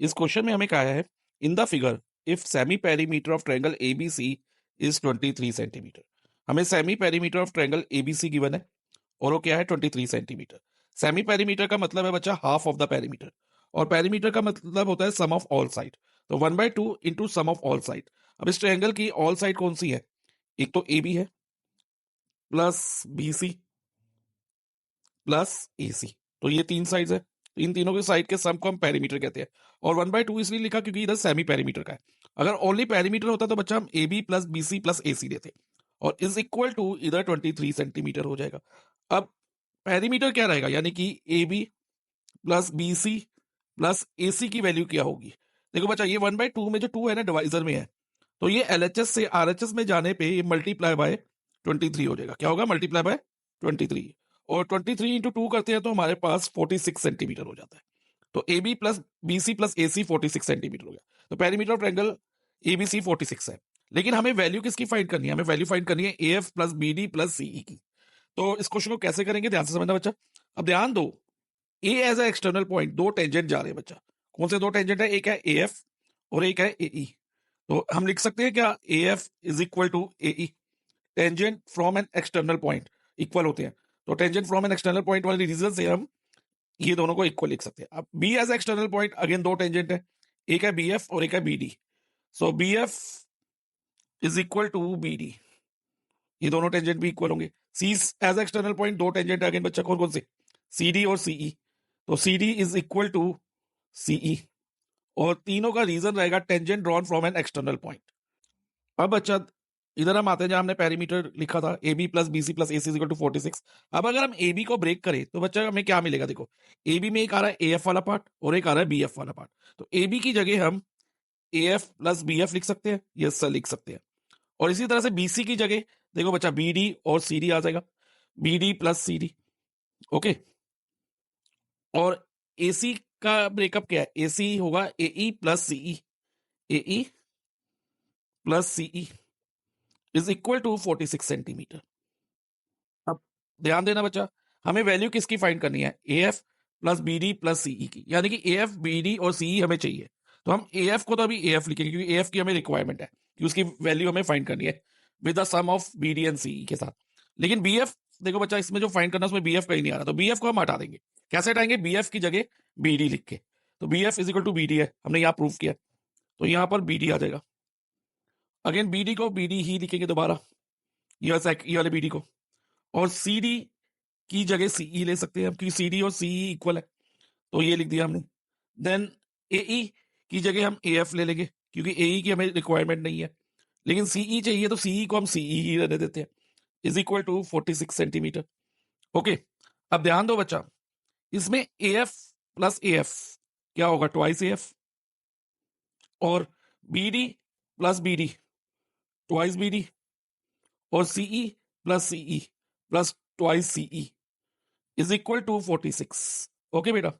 इस क्वेश्चन में हमें कहा है in the figure if semi perimeter of triangle ABC is 23 centimetre. हमें semi perimeter of triangle ABC given है और वो क्या है 23 सेंटीमीटर। सेमी पेरीमीटर का मतलब है बच्चा हाफ ऑफ द पेरीमीटर, और पेरीमीटर का मतलब होता है सम ऑफ ऑल साइड। तो 1/2 into sum of all side. अब इस ट्रायंगल की ऑल साइड कौन सी है? एक तो ए बी है plus B C plus A सी। तो ये तीन साइड है, तो इन तीनों के साइड के सम को हम पेरीमीटर कहते हैं। और 1/2 इसलिए लिखा क्योंकि इधर सेमी पेरीमीटर का है। अगर ओनली पेरीमीटर होता तो बच्चा हम A B plus B C plus A C लेते, और इज इक्वल टू इधर 23 सेंटीमीटर हो जाएगा। अब पेरीमीटर क्या रहेगा, यानी कि A B plus B C plus A C की वैल्यू क्या होगी? देखो बच्चा, ये 1/2 में जो 2 है ना डिवाइजर में है, तो ये एलएचएस से आरएचएस में जाने पे ये मल्टीप्लाई बाय 23 हो जाएगा। क्या होगा? Multiply by 23। और 23 इंटू 2 करते हैं तो हमारे पास 46 सेंटीमीटर हो जाता है। तो A B plus B C plus A C 46 centimetre हो गया। तो perimeter of triangle A B C 46 है। लेकिन हमें वैल्यू किसकी फाइंड करनी है? हमें वैल्यू फाइंड करनी है A F plus B D plus C E की। तो इस क्वेश्चन को कैसे करेंगे, ध्यान से समझना बच्चा। अब ध्यान दो, ए एज ए एक्सटर्नल पॉइंट, दो टेंजेंट जा रहे हैं बच्चा। कौन से दो टेंजेंट है? एक है ए एफ और एक है ए ई। तो हम लिख सकते हैं क्या? A F is equal to A E. Tangent from an external point इक्वल होते हैं, तो tangent from an external point वाले रीजन से हम ये दोनों को इक्वल लिख सकते हैं। अब B as external point, again दो टेंजेंट है, एक है बी एफ और एक है B D. So B F is equal to B D, ये दोनों टेंजेंट भी इक्वल होंगे। सी एज एक्सटर्नल पॉइंट, दो टेंजेंट है अगेन बच्चा, कौन कौन से? सी डी और सीई। तो C D is equal to C E, और तीनों का रीजन रहेगा tangent drawn from an external point. अब बच्चा इधर हम आते हैं जहां हमने पेरीमीटर लिखा था A B plus B C plus A C equal to 46। अब अगर हम ए बी को ब्रेक करें तो बच्चा हमें क्या मिलेगा? देखो, ए बी में एक आ रहा है ए एफ वाला पार्ट और एक आ रहा है बी एफ वाला पार्ट। तो ए बी की जगह हम A F plus B F लिख सकते हैं, यस सर लिख सकते हैं। और इसी तरह से बी सी की जगह देखो बच्चा बी डी और सी डी आ जाएगा, B D plus C D. Okay, और ए सी का ब्रेकअप क्या है? ए सी होगा A E plus CE, A E plus CE is equal to 46 centimetre. अब ध्यान देना बच्चा, हमें वैल्यू किसकी फाइंड करनी है? A F plus B D plus C E की, यानी कि ए एफ बी डी और सीई हमें चाहिए। तो हम ए एफ को तो अभी ए एफ लिखेंगे क्योंकि ए एफ की हमें रिक्वायरमेंट है कि उसकी वैल्यू हमें फाइंड करनी है with the sum of B D and C E के साथ। लेकिन बी एफ देखो बच्चा, इसमें जो फाइंड करना है उसमें बी एफ कहीं नहीं आ रहा, तो बी एफ को हम हटा देंगे। कैसे हटाएंगे? बी एफ की जगह बी डी लिख के। तो B F is equal to B D है, हमने यहाँ प्रूव किया, तो यहाँ पर बी डी आ जाएगा। अगेन बी डी को बी डी ही लिखेंगे दोबारा, ये वाले बी डी को। और सी डी की जगह सीई ले सकते हैं हम, क्योंकि सी डी और सीई इक्वल है, तो ये लिख दिया हमने। देन एई की जगह हम ए एफ ले लेंगे क्योंकि एई की हमें रिक्वायरमेंट नहीं है। लेकिन सीई चाहिए तो सीई को हम सीई ही रहने देते हैं, is equal to 46 centimetre. Okay, अब ध्यान दो बच्चा, इसमें A F plus A F क्या होगा? Twice A F. और B D plus B D twice B D. और CE plus CE plus twice CE is equal to 46। Okay बेटा,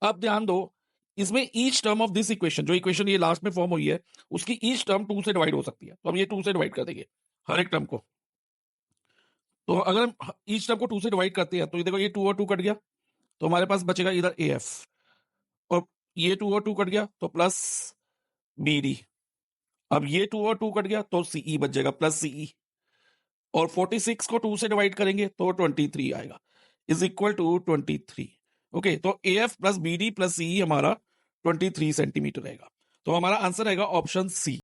अब ध्यान दो, इसमें each term of this equation, जो इक्वेशन ये लास्ट में फॉर्म हुई है, उसकी ईच टर्म 2 से डिवाइड हो सकती है। तो हम ये 2 से डिवाइड कर देंगे हर एक टर्म को। तो अगर हम ईच टर्म को 2 से डिवाइड करते हैं तो ये देखो, ये 2 और 2 कट गया, तो हमारे पास बचेगा इधर ए एफ, और ये 2 और 2 कट गया तो प्लस बी डी। अब ये 2 और 2 कट गया तो सीई बच जाएगा, प्लस सीई। और 46 को 2 से डिवाइड करेंगे तो 23 आएगा, इज इक्वल टू 23। ओके, तो A F plus B D plus C हमारा 23 सेंटीमीटर रहेगा। तो हमारा आंसर रहेगा ऑप्शन सी।